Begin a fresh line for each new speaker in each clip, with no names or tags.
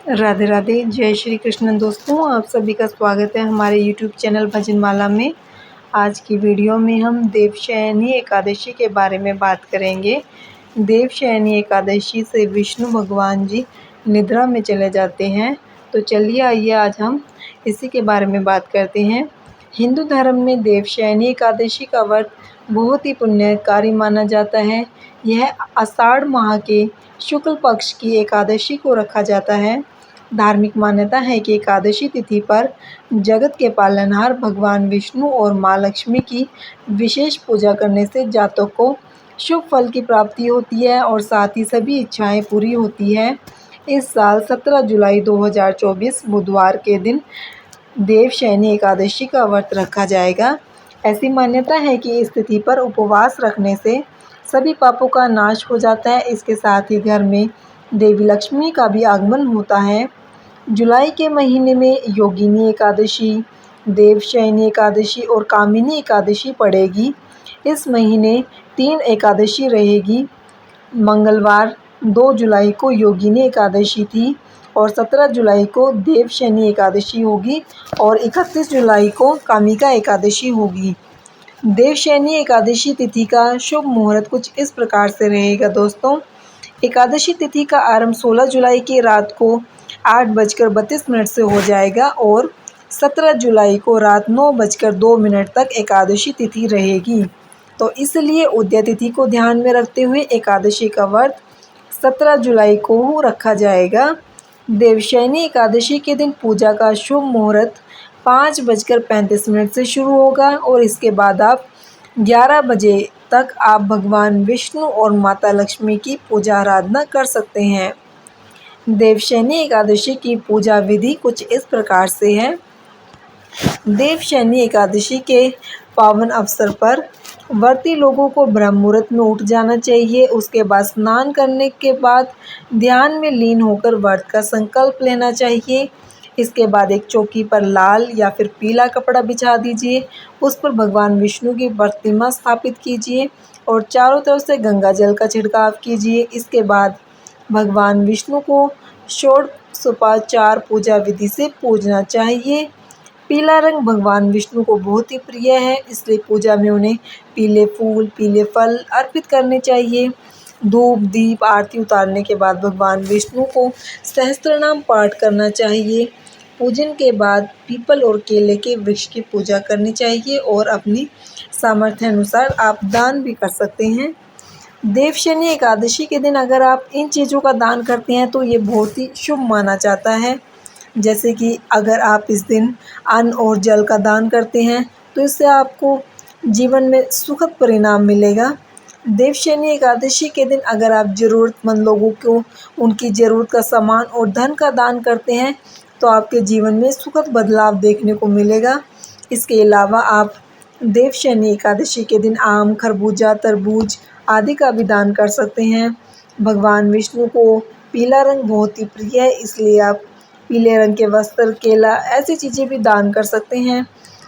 राधे राधे, जय श्री कृष्ण। दोस्तों, आप सभी का स्वागत है हमारे यूट्यूब चैनल भजनमाला में। आज की वीडियो में हम देवशयनी एकादशी के बारे में बात करेंगे। देवशयनी एकादशी से विष्णु भगवान जी निद्रा में चले जाते हैं। तो चलिए आइए आज हम इसी के बारे में बात करते हैं। हिंदू धर्म में देवशयनी एकादशी का व्रत बहुत ही पुण्यकारी माना जाता है। यह आषाढ़ माह के शुक्ल पक्ष की एकादशी को रखा जाता है। धार्मिक मान्यता है कि एकादशी तिथि पर जगत के पालनहार भगवान विष्णु और माँ लक्ष्मी की विशेष पूजा करने से जातक को शुभ फल की प्राप्ति होती है और साथ ही सभी इच्छाएं पूरी होती है। इस साल 17 जुलाई 2024 बुधवार के दिन देवशयनी एकादशी का व्रत रखा जाएगा। ऐसी मान्यता है कि इस तिथि पर उपवास रखने से सभी पापों का नाश हो जाता है। इसके साथ ही घर में देवी लक्ष्मी का भी आगमन होता है। जुलाई के महीने में योगिनी एकादशी, देवशयनी एकादशी और कामिनी एकादशी पड़ेगी। इस महीने 3 एकादशी रहेगी। मंगलवार 2 जुलाई को योगिनी एकादशी थी और 17 जुलाई को देवशयनी एकादशी होगी और 31 जुलाई को कामिका एकादशी होगी। देवशयनी एकादशी तिथि का शुभ मुहूर्त कुछ इस प्रकार से रहेगा। दोस्तों, एकादशी तिथि का आरंभ 16 जुलाई की रात को 8:32 से हो जाएगा और 17 जुलाई को रात 9:02 तक एकादशी तिथि रहेगी। तो इसलिए उदय तिथि को ध्यान में रखते हुए एकादशी का व्रत 17 जुलाई को रखा जाएगा। देवशयनी एकादशी के दिन पूजा का शुभ मुहूर्त 5:35 से शुरू होगा और इसके बाद आप 11 बजे तक आप भगवान विष्णु और माता लक्ष्मी की पूजा आराधना कर सकते हैं। देवशयनी एकादशी की पूजा विधि कुछ इस प्रकार से है। देवशयनी एकादशी के पावन अवसर पर व्रती लोगों को ब्रह्म मुहूर्त में उठ जाना चाहिए। उसके बाद स्नान करने के बाद ध्यान में लीन होकर व्रत का संकल्प लेना चाहिए। इसके बाद एक चौकी पर लाल या फिर पीला कपड़ा बिछा दीजिए। उस पर भगवान विष्णु की प्रतिमा स्थापित कीजिए और चारों तरफ से गंगा जल का छिड़काव कीजिए। इसके बाद भगवान विष्णु को षोडशोपचार पूजा विधि से पूजना चाहिए। पीला रंग भगवान विष्णु को बहुत ही प्रिय है, इसलिए पूजा में उन्हें पीले फूल, पीले फल अर्पित करने चाहिए। धूप, दीप, आरती उतारने के बाद भगवान विष्णु को सहस्त्रनाम पाठ करना चाहिए। पूजन के बाद पीपल और केले के वृक्ष की पूजा करनी चाहिए और अपनी सामर्थ्य अनुसार आप दान भी कर सकते हैं। देवशयनी एकादशी के दिन अगर आप इन चीज़ों का दान करते हैं तो ये बहुत ही शुभ माना जाता है। जैसे कि अगर आप इस दिन अन्न और जल का दान करते हैं तो इससे आपको जीवन में सुखद परिणाम मिलेगा। देवशयनी एकादशी के दिन अगर आप ज़रूरतमंद लोगों को उनकी ज़रूरत का सामान और धन का दान करते हैं तो आपके जीवन में सुखद बदलाव देखने को मिलेगा। इसके अलावा आप देवशयनी एकादशी के दिन आम, खरबूजा, तरबूज आदि का भी दान कर सकते हैं। भगवान विष्णु को पीला रंग बहुत ही प्रिय है, इसलिए आप पीले रंग के वस्त्र, केला ऐसी चीज़ें भी दान कर सकते हैं।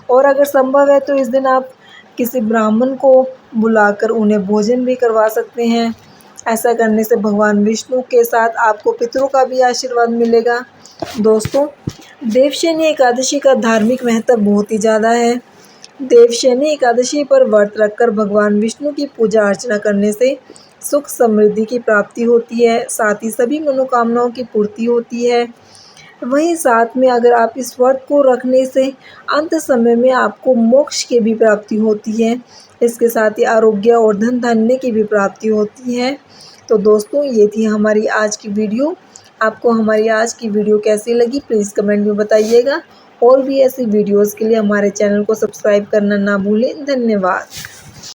और अगर संभव है तो इस दिन आप किसी ब्राह्मण को बुलाकर उन्हें भोजन भी करवा सकते हैं। ऐसा करने से भगवान विष्णु के साथ आपको पितरों का भी आशीर्वाद मिलेगा। दोस्तों, देवशयनी एकादशी का धार्मिक महत्व बहुत ही ज़्यादा है। देवशयनी एकादशी पर व्रत रखकर भगवान विष्णु की पूजा अर्चना करने से सुख समृद्धि की प्राप्ति होती है, साथ ही सभी मनोकामनाओं की पूर्ति होती है। वहीं साथ में अगर आप इस व्रत को रखने से अंत समय में आपको मोक्ष की भी प्राप्ति होती है। इसके साथ ही आरोग्य और धन धान्य की भी प्राप्ति होती है। तो दोस्तों, ये थी हमारी आज की वीडियो। आपको हमारी आज की वीडियो कैसी लगी प्लीज़ कमेंट में बताइएगा और भी ऐसी वीडियोज़ के लिए हमारे चैनल को सब्सक्राइब करना ना भूलें। धन्यवाद।